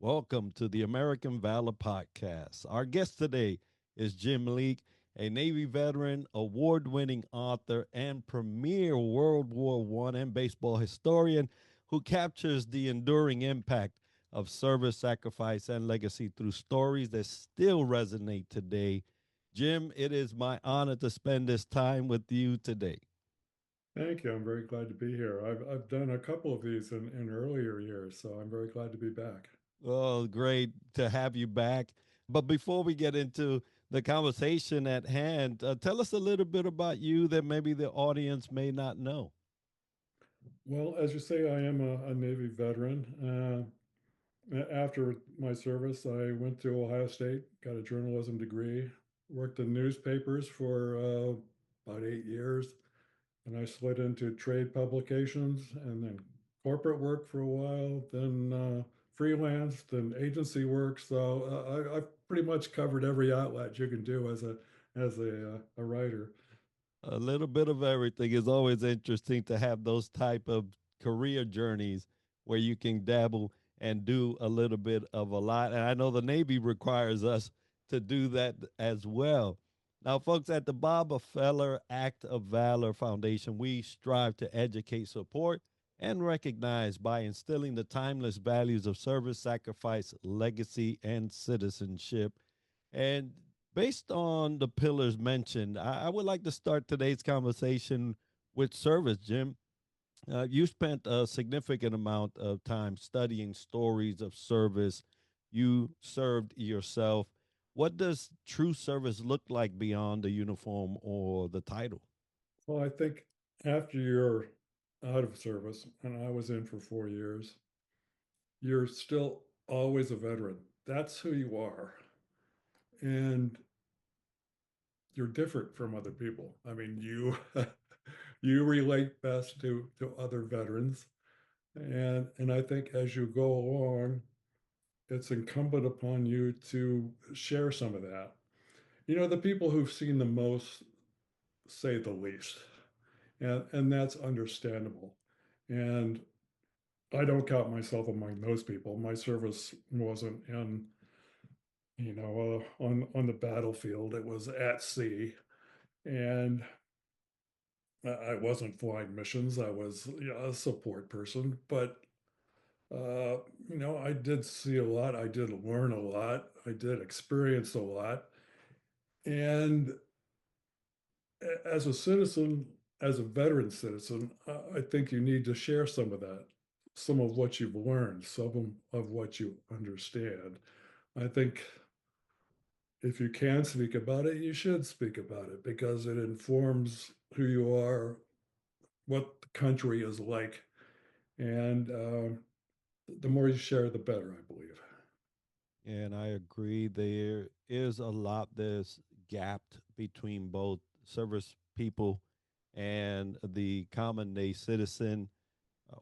Welcome to the American Valor Podcast. Our guest today is Jim Leeke, a Navy veteran, award winning author, and premier World War I and baseball historian who captures the enduring impact of service, sacrifice, and legacy through stories that still resonate today. Jim, it is my honor to spend this time with you today. Thank you. I'm very glad to be here. I've done a couple of these in earlier years, so I'm very glad to be back. Oh, great to have you back. But before we get into the conversation at hand, tell us a little bit about you that maybe the audience may not know. Well, as you say, I am a Navy veteran. After my service, I went to Ohio State, got a journalism degree, worked in newspapers for about 8 years, and I slid into trade publications and then corporate work for a while, then freelance, then agency work. So I've pretty much covered every outlet you can do as a writer. A little bit of everything is always interesting to have those type of career journeys where you can dabble and do a little bit of a lot. And I know the Navy requires us to do that as well. Now, folks, at the Bob Feller Act of Valor Foundation, we strive to educate, support, and recognize by instilling the timeless values of service, sacrifice, legacy, and citizenship. And based on the pillars mentioned, I would like to start today's conversation with service, Jim. You spent a significant amount of time studying stories of service. You served yourself. What does true service look like beyond the uniform or the title? Well, I think after you're out of service, and I was in for 4 years, you're still always a veteran. That's who you are. And you're different from other people. I mean, you you relate best to other veterans. And I think as you go along, it's incumbent upon you to share some of that. You know, the people who've seen the most say the least. And that's understandable. And I don't count myself among those people. My service wasn't in, on the battlefield. It was at sea, and I wasn't flying missions. I was, a support person. But I did see a lot. I did learn a lot. I did experience a lot. And as a citizen, as a veteran citizen, I think you need to share some of that, some of what you've learned, some of what you understand. I think if you can speak about it, you should speak about it because it informs who you are, what the country is like, and the more you share, the better, I believe. And I agree, there is a lot that's gapped between both service people and the common day citizen.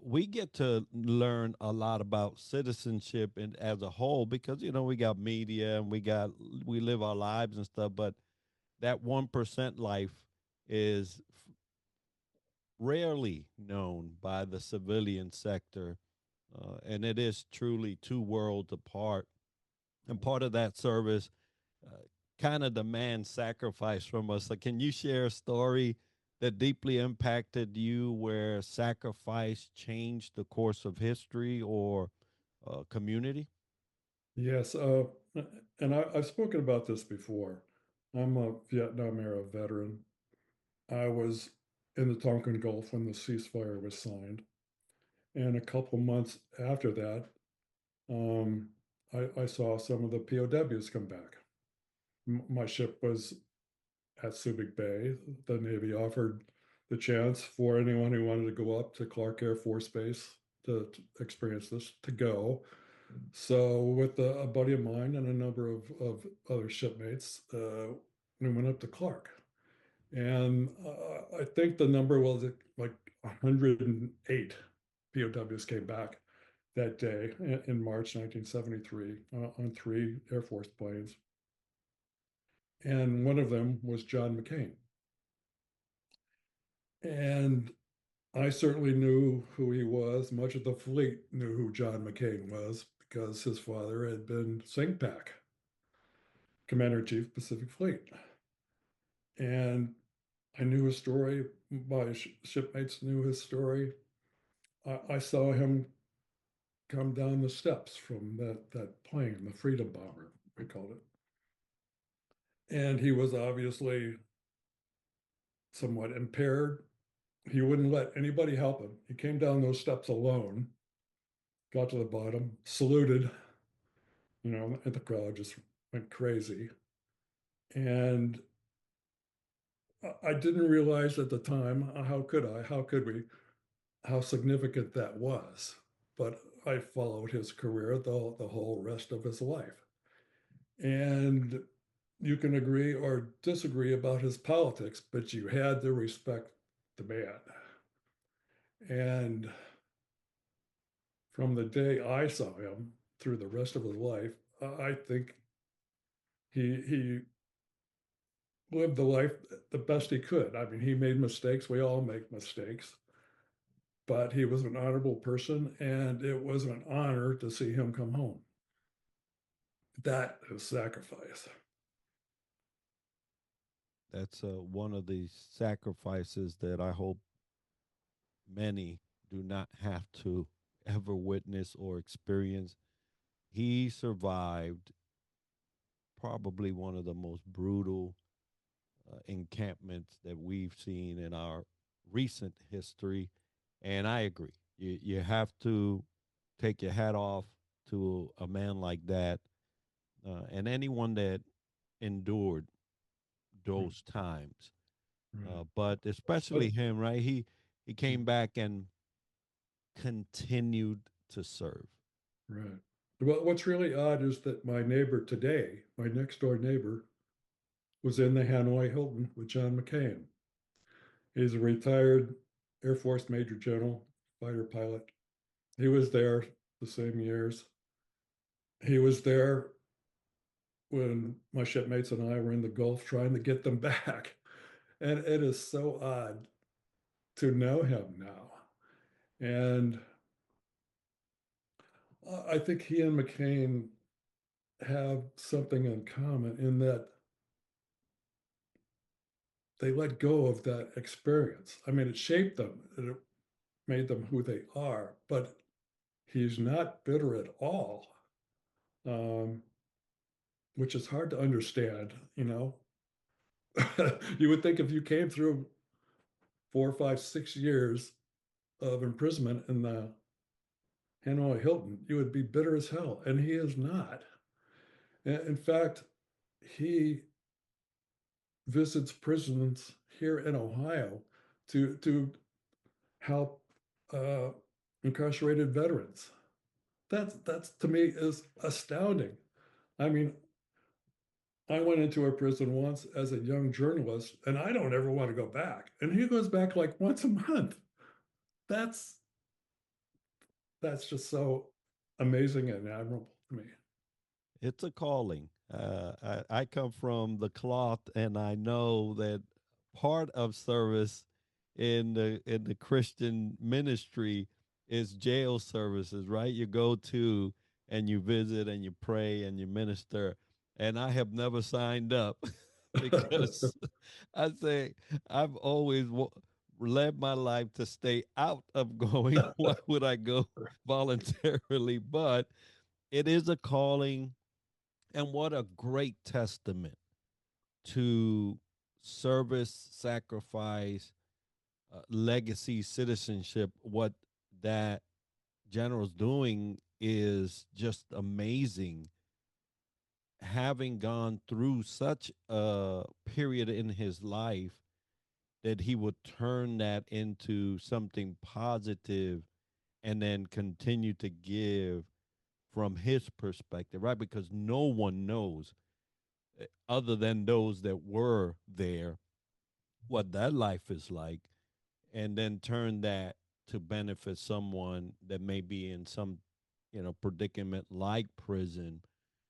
We get to learn a lot about citizenship and as a whole because we got media and we live our lives and stuff, but that 1% life is rarely known by the civilian sector, and it is truly two worlds apart. And part of that service uh, kind of demands sacrifice from us. So can you share a story that deeply impacted you where sacrifice changed the course of history or community? Yes, and I've spoken about this before. I'm a Vietnam era veteran. I was in the Tonkin Gulf when the ceasefire was signed. And a couple months after that, um, I saw some of the POWs come back. My ship was at Subic Bay. The Navy offered the chance for anyone who wanted to go up to Clark Air Force Base to experience this to go. So, with a buddy of mine and a number of other shipmates, we went up to Clark. And I think the number was like 108 POWs came back that day in March 1973 on three Air Force planes. And one of them was John McCain. And I certainly knew who he was. Much of the fleet knew who John McCain was because his father had been SINGPAC, Commander in Chief Pacific Fleet. And I knew his story. My shipmates knew his story. I saw him come down the steps from that plane, the Freedom Bomber, we called it. And he was obviously somewhat impaired. He wouldn't let anybody help him. He came down those steps alone, got to the bottom, saluted, and the crowd just went crazy. And I didn't realize at the time, how could we, how significant that was. But I followed his career the whole rest of his life. And you can agree or disagree about his politics, but you had to respect the man. And from the day I saw him through the rest of his life, I think he lived the life the best he could. I mean, he made mistakes. We all make mistakes, but he was an honorable person, and it was an honor to see him come home. That is sacrifice. That's one of the sacrifices that I hope many do not have to ever witness or experience. He survived probably one of the most brutal encampments that we've seen in our recent history. And I agree. You have to take your hat off to a man like that, and anyone that endured Right, those times. right. But especially But him, right? He came back and continued to serve. right. Well, what's really odd is that my neighbor today, my next door neighbor, was in the Hanoi Hilton with John McCain. He's a retired Air Force Major General, fighter pilot. He was there the same years. He was there when my shipmates and I were in the Gulf trying to get them back. And it is so odd to know him now. And I think he and McCain have something in common in that they let go of that experience. I mean, it shaped them, it made them who they are, but he's not bitter at all, um, which is hard to understand. You would think if you came through 4, 5, 6 years of imprisonment in the Hanoi Hilton, you would be bitter as hell, and he is not. In fact, he visits prisons here in Ohio to help uh, incarcerated veterans. That's to me is astounding. I mean, I went into a prison once as a young journalist, and I don't ever want to go back. And he goes back like once a month. That's that's just so amazing and admirable to me. It's a calling. I come from the cloth, and I know that part of service in the Christian ministry is jail services, right? You go to and you visit and you pray and you minister. And I have never signed up because I say I've always led my life to stay out of going. Why would I go voluntarily? But it is a calling, and what a great testament to service, sacrifice, legacy, citizenship. What that general's doing is just amazing. Having gone through such a period in his life, that he would turn that into something positive and then continue to give from his perspective, right? Because no one knows, other than those that were there, what that life is like, and then turn that to benefit someone that may be in some, predicament like prison,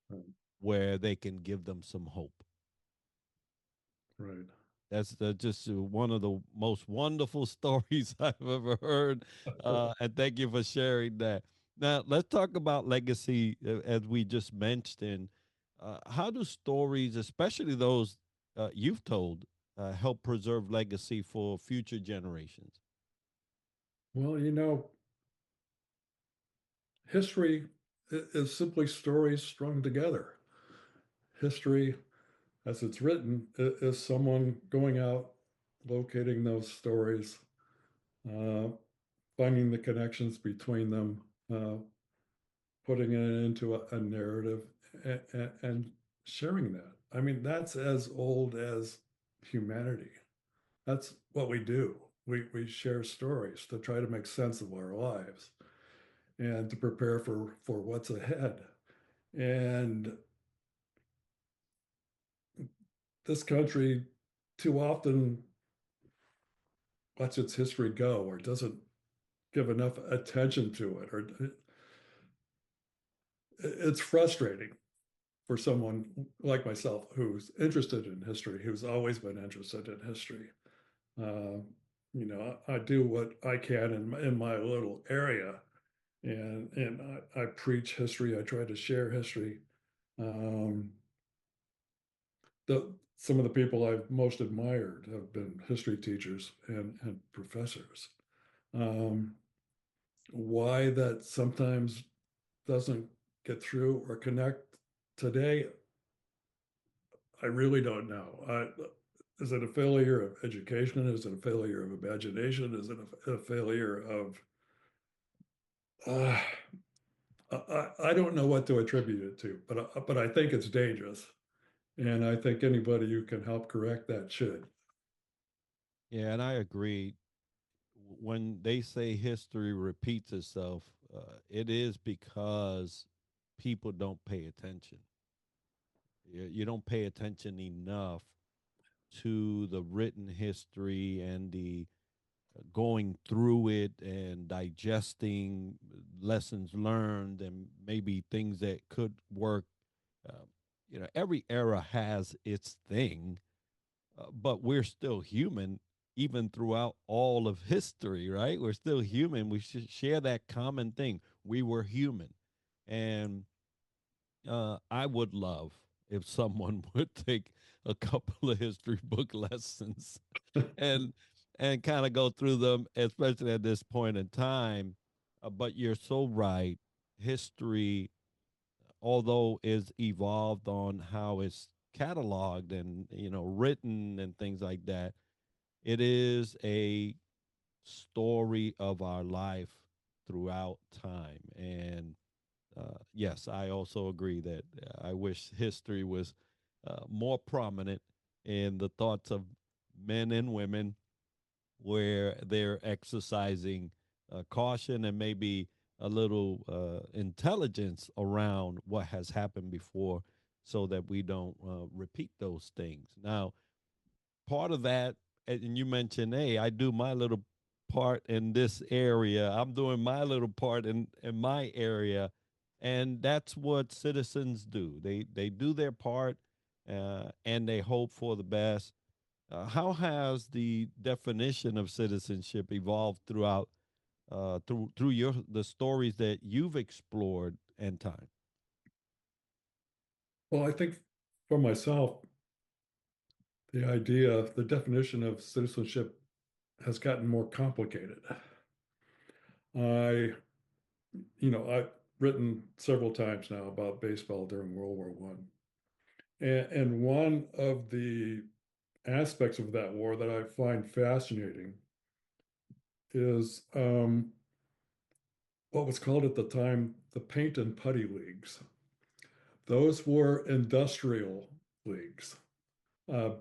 Right, where they can give them some hope. right. That's just one of the most wonderful stories I've ever heard. And thank you for sharing that. Now, let's talk about legacy as we just mentioned. How do stories, especially those you've told, help preserve legacy for future generations? Well, history is simply stories strung together. History, as it's written, is someone going out, locating those stories, uh, finding the connections between them, uh, putting it into a narrative, and sharing that. I mean, that's as old as humanity. That's what we do. We share stories to try to make sense of our lives and to prepare for what's ahead. And this country too often lets its history go or doesn't give enough attention to it, or it's frustrating for someone like myself who's interested in history, who's always been interested in history. uh, I do what I can in my little area, and I preach history. I try to share history. um, some of the people I've most admired have been history teachers and professors. Um, why that sometimes doesn't get through or connect today, I really don't know. Is it a failure of education? Is it a failure of imagination? Is it a failure of? Uh, I don't know what to attribute it to, but I think it's dangerous, and I think anybody who can help correct that should. Yeah, and I agree. When they say history repeats itself, it is because people don't pay attention. You don't pay attention enough to the written history and the going through it and digesting lessons learned and maybe things that could work. Uh, every era has its thing, but we're still human even throughout all of history, right? We're still human. We should share that common thing. We were human. And I would love if someone would take a couple of history book lessons and kind of go through them, especially at this point in time. But you're so right. History, although is evolved on how it's cataloged and written and things like that, it is a story of our life throughout time. And yes, I also agree that I wish history was more prominent in the thoughts of men and women, where they're exercising caution and maybe a little intelligence around what has happened before so that we don't repeat those things. Now, part of that, and you mentioned, hey, I do my little part in this area. I'm doing my little part in my area, and that's what citizens do. They do their part, and they hope for the best. How has the definition of citizenship evolved throughout through your the stories that you've explored and time? Well, I think for myself, the definition of citizenship has gotten more complicated. I, I've written several times now about baseball during World War One, and one of the aspects of that war that I find fascinating is what was called at the time the paint and putty leagues. Those were industrial leagues,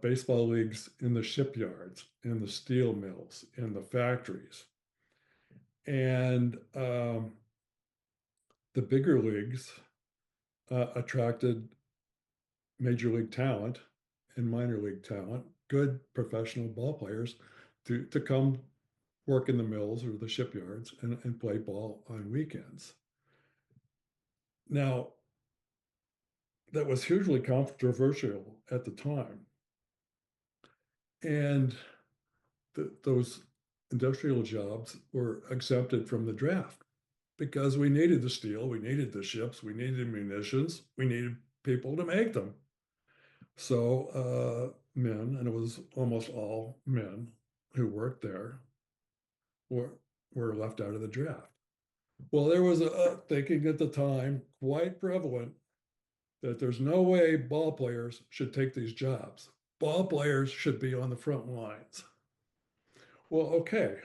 baseball leagues in the shipyards, in the steel mills, in the factories. And the bigger leagues attracted major league talent and minor league talent, good professional ball players to come work in the mills or the shipyards and play ball on weekends. Now, that was hugely controversial at the time. And those industrial jobs were exempted from the draft. because we needed the steel, we needed the ships, we needed munitions, we needed people to make them. So men, and it was almost all men who worked there, were, were left out of the draft. Well, there was a thinking at the time, quite prevalent, that there's no way ball players should take these jobs. Ball players should be on the front lines. Well, okay,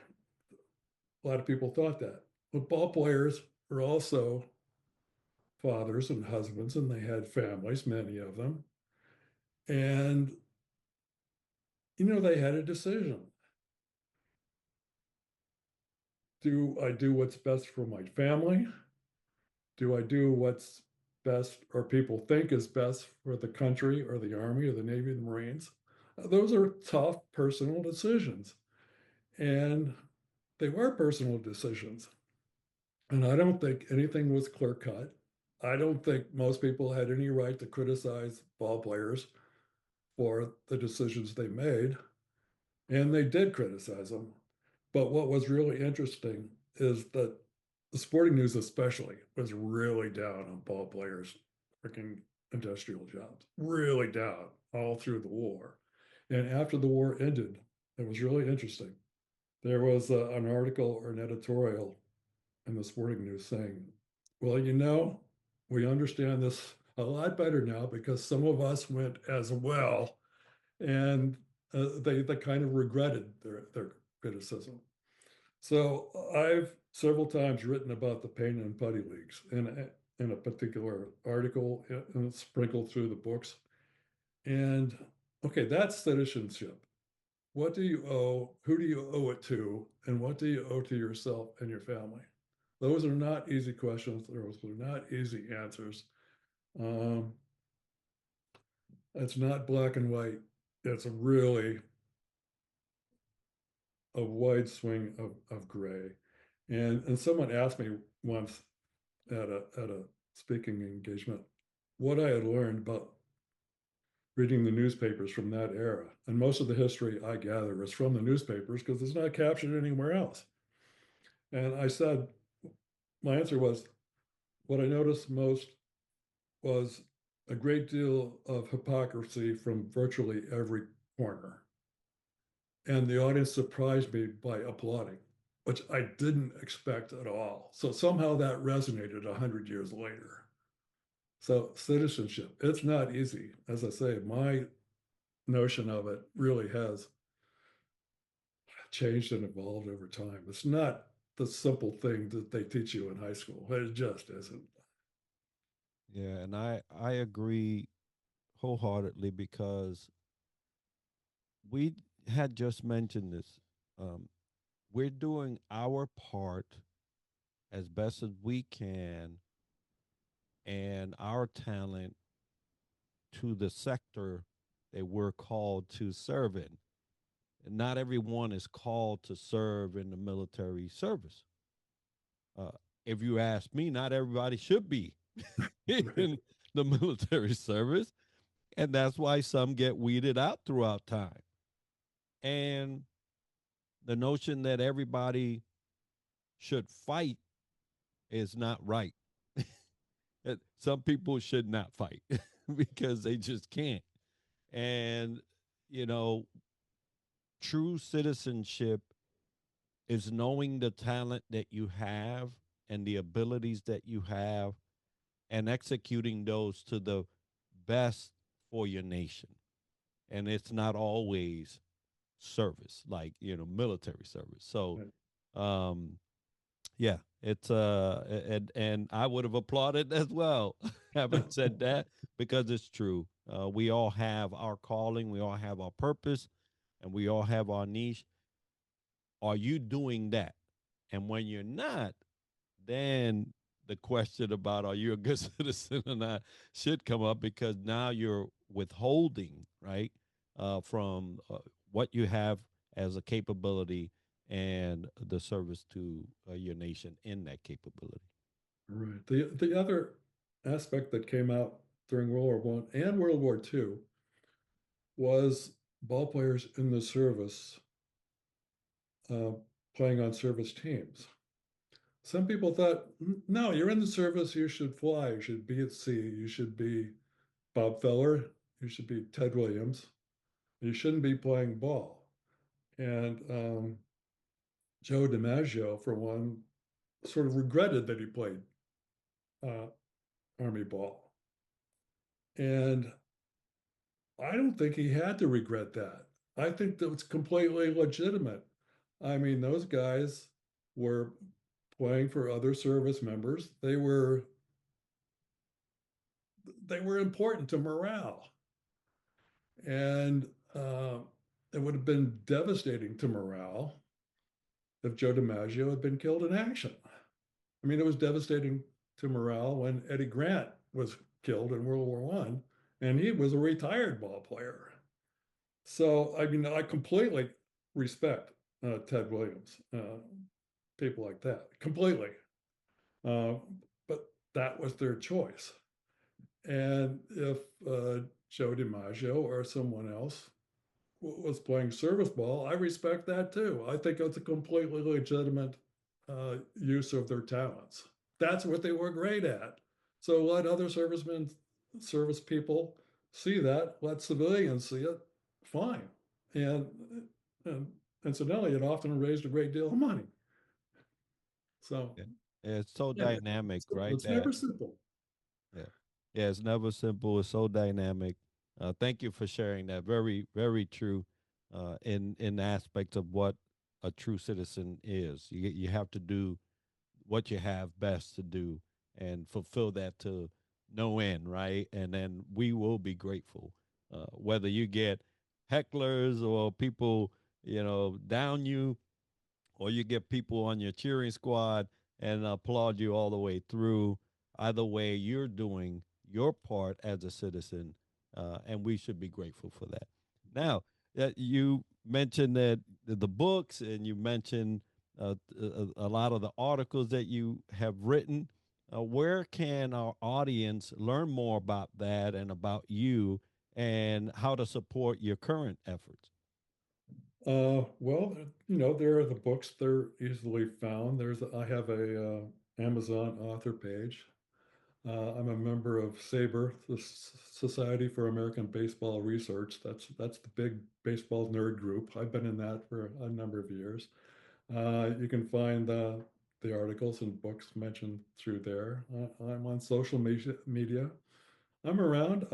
a lot of people thought that. But ball players were also fathers and husbands, and they had families, many of them. And, they had a decision. Do I do what's best for my family? Do I do what's best or people think is best for the country or the Army or the Navy or the Marines? Those are tough personal decisions. And they were personal decisions. And I don't think anything was clear cut. I don't think most people had any right to criticize ball players for the decisions they made. And they did criticize them. But what was really interesting is that the sporting news, especially, was really down on ball players working industrial jobs, really down all through the war. And after the war ended, it was really interesting. There was an article or an editorial in the sporting news saying, well, we understand this a lot better now because some of us went as well. And they kind of regretted their criticism. So I've several times written about the pain and putty leagues in a particular article and sprinkled through the books. And okay, that's citizenship. What do you owe? Who do you owe it to? And what do you owe to yourself and your family? Those are not easy questions. Those are not easy answers. Um, it's not black and white. It's really a wide swing of gray. And someone asked me once at a speaking engagement what I had learned about reading the newspapers from that era. And most of the history I gather is from the newspapers because it's not captured anywhere else. And I said, my answer was, what I noticed most was a great deal of hypocrisy from virtually every corner. And the audience surprised me by applauding, which I didn't expect at all. So somehow that resonated 100 years later. So citizenship, it's not easy. As I say, my notion of it really has changed and evolved over time. It's not the simple thing that they teach you in high school. It just isn't. Yeah, and I agree wholeheartedly because we had just mentioned this. Um, we're doing our part as best as we can and our talent to the sector that we're called to serve in. And not everyone is called to serve in the military service. Uh, if you ask me, not everybody should be Right. in the military service. And that's why some get weeded out throughout time. And the notion that everybody should fight is not right. Some people should not fight because they just can't. And, you know, true citizenship is knowing the talent that you have and the abilities that you have and executing those to the best for your nation. And it's not always service, like, military service. So, Right. um, yeah, it's and I would have applauded as well, having said that, because it's true. We all have our calling, we all have our purpose, and we all have our niche. Are you doing that? And when you're not, then the question about are you a good citizen or not should come up because now you're withholding, right, from what you have as a capability and the service to your nation in that capability. Right. The other aspect that came out during World War I and World War II was ball players in the service uh, playing on service teams. some people thought, no, you're in the service, you should fly, you should be at sea, you should be Bob Feller, you should be Ted Williams, you shouldn't be playing ball. And Joe DiMaggio, for one, sort of regretted that he played uh, Army ball. And I don't think he had to regret that. I think that was completely legitimate. I mean, those guys were playing for other service members. They were important to morale, and it would have been devastating to morale if Joe DiMaggio had been killed in action. I mean, it was devastating to morale when Eddie Grant was killed in World War One, and he was a retired ball player. So, I mean, I completely respect Ted Williams, people like that, completely. Uh, but that was their choice. And if Joe DiMaggio or someone else was playing service ball, I respect that too. I think it's a completely legitimate use of their talents. That's what they were great at. So let other servicemen, service people see that. Let civilians see it. Fine. And, and incidentally, it often raised a great deal of money. So Yeah. It's so yeah, dynamic, right? it's That never simple. yeah, yeah. It's never simple. It's so dynamic. Thank you for sharing that. Very, very true. In aspects of what a true citizen is, you have to do what you have best to do and fulfill that to no end, right? And then we will be grateful, whether you get hecklers or people, down you, or you get people on your cheering squad and applaud you all the way through. Either way, you're doing your part as a citizen, and we should be grateful for that. Now, you mentioned that the books, and you mentioned a lot of the articles that you have written. Where can our audience learn more about that and about you and how to support your current efforts? Well, there are the books. They're easily found. I have a Amazon author page. I'm a member of SABR, the Society for American Baseball Research. That's the big baseball nerd group. I've been in that for a number of years. You can find the articles and books mentioned through there. I'm on social media. I'm around.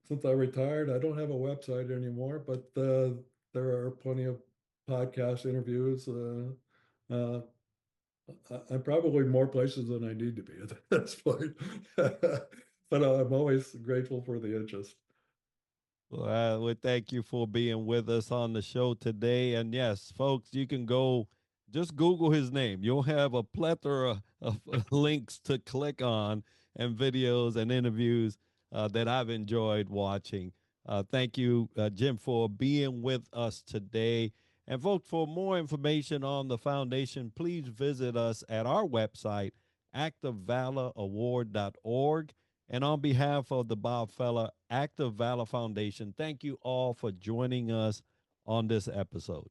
Since I retired, I don't have a website anymore, but there are plenty of podcast interviews. Uh, I'm probably more places than I need to be at this point, but I'm always grateful for the interest. Well, we thank you for being with us on the show today. And yes, folks, you can go just Google his name. You'll have a plethora of links to click on and videos and interviews that I've enjoyed watching. Thank you, Jim, for being with us today. And folks, for more information on the foundation, please visit us at our website, activevaloraward.org. And on behalf of the Bob Feller Active Valor Foundation, thank you all for joining us on this episode.